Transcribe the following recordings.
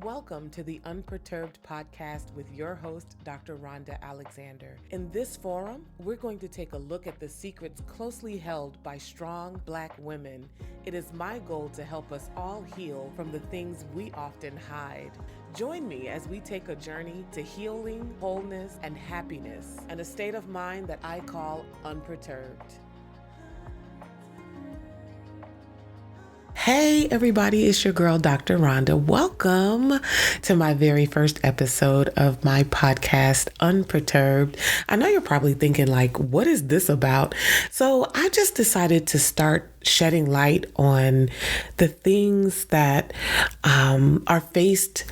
Welcome to the Unperturbed podcast with your host, Dr. Rhonda Alexander. In this forum, we're going to take a look at the secrets closely held by strong Black women. It is my goal to help us all heal from the things we often hide. Join me as we take a journey to healing, wholeness, and happiness, and a state of mind that I call unperturbed. Hey everybody, it's your girl, Dr. Rhonda. Welcome to my very first episode of my podcast, Unperturbed. I know you're probably thinking like, what is this about? So I just decided to start shedding light on the things that are faced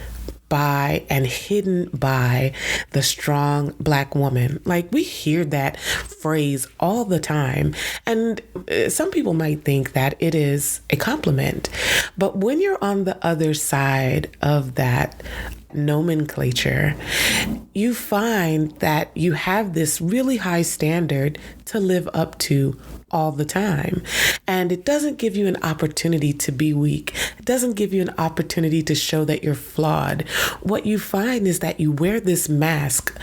by and hidden by the strong Black woman. Like, we hear that phrase all the time, and some people might think that it is a compliment. But when you're on the other side of that nomenclature, you find that you have this really high standard to live up to all the time. And it doesn't give you an opportunity to be weak. It doesn't give you an opportunity to show that you're flawed. What you find is that you wear this mask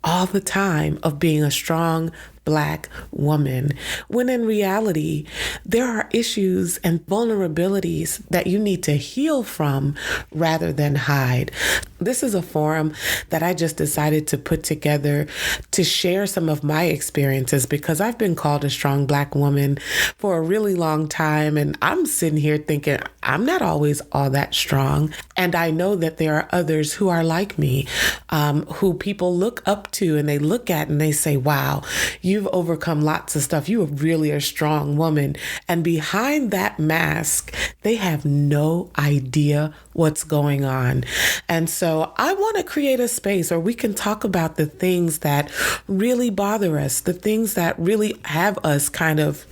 all the time of being a strong Black woman, when in reality, there are issues and vulnerabilities that you need to heal from rather than hide. This is a forum that I just decided to put together to share some of my experiences, because I've been called a strong Black woman for a really long time, and I'm sitting here thinking I'm not always all that strong. And I know that there are others who are like me, who people look up to and they look at and they say, wow, you've overcome lots of stuff. You are really a strong woman. And behind that mask, they have no idea what's going on. And so I want to create a space where we can talk about the things that really bother us, the things that really have us kind of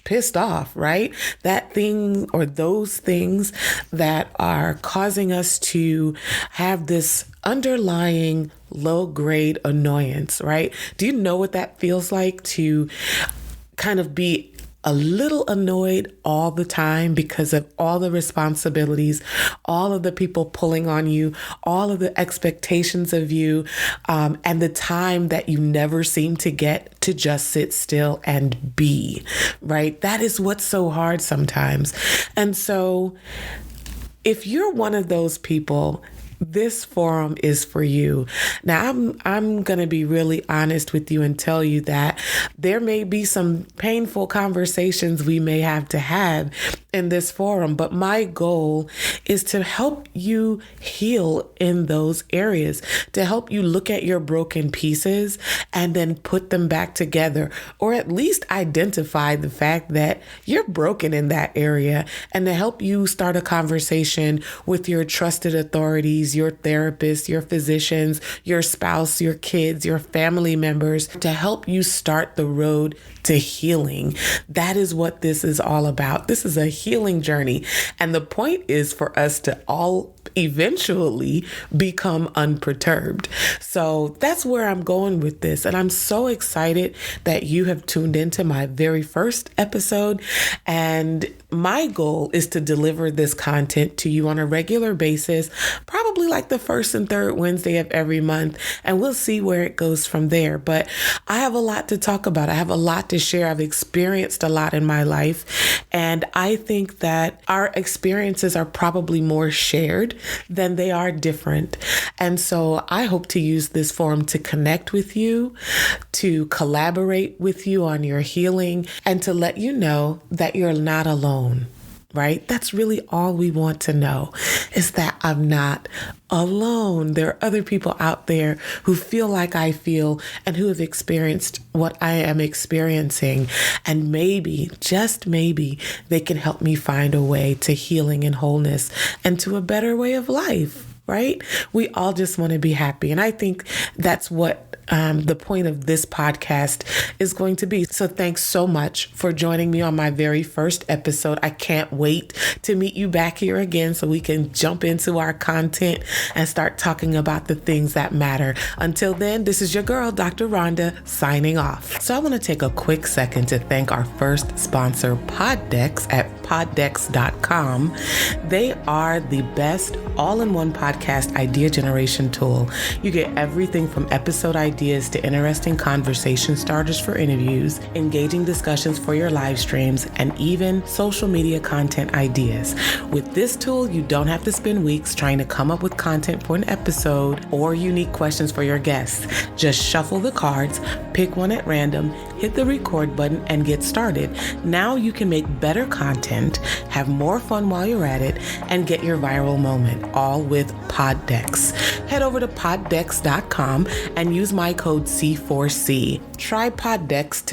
pissed off, right? That thing or those things that are causing us to have this underlying low-grade annoyance, right? Do you know what that feels like to kind of be a little annoyed all the time because of all the responsibilities, all of the people pulling on you, all of the expectations of you, and the time that you never seem to get to just sit still and be, right? That is what's so hard sometimes. And so if you're one of those people, this forum is for you. Now, I'm going to be really honest with you and tell you that there may be some painful conversations we may have to have in this forum, but my goal is to help you heal in those areas, to help you look at your broken pieces and then put them back together, or at least identify the fact that you're broken in that area, and to help you start a conversation with your trusted authorities, your therapist, your physicians, your spouse, your kids, your family members, to help you start the road to healing. That is what this is all about. This is a healing journey. And the point is for us to all eventually become unperturbed. So that's where I'm going with this. And I'm so excited that you have tuned into my very first episode. And my goal is to deliver this content to you on a regular basis, probably like the first and third Wednesday of every month. And we'll see where it goes from there. But I have a lot to talk about. I have a lot to share. I've experienced a lot in my life. And I think that our experiences are probably more shared than they are different. And so I hope to use this forum to connect with you, to collaborate with you on your healing, and to let you know that you're not alone. Right? That's really all we want to know, is that I'm not alone. There are other people out there who feel like I feel and who have experienced what I am experiencing. And maybe, just maybe, they can help me find a way to healing and wholeness and to a better way of life. Right? We all just want to be happy. And I think that's what the point of this podcast is going to be. So thanks so much for joining me on my very first episode. I can't wait to meet you back here again so we can jump into our content and start talking about the things that matter. Until then, this is your girl, Dr. Rhonda, signing off. So I want to take a quick second to thank our first sponsor, Poddex, at trypoddex.com. They are the best all-in-one podcast idea generation tool. You get everything from episode ideas to interesting conversation starters for interviews, engaging discussions for your live streams, and even social media content ideas. With this tool, you don't have to spend weeks trying to come up with content for an episode or unique questions for your guests. Just shuffle the cards, pick one at random, hit the record button, and get started. Now you can make better content, have more fun while you're at it, and get your viral moment, all with Poddex. Head over to poddex.com and use my code C4C. Try Poddex today.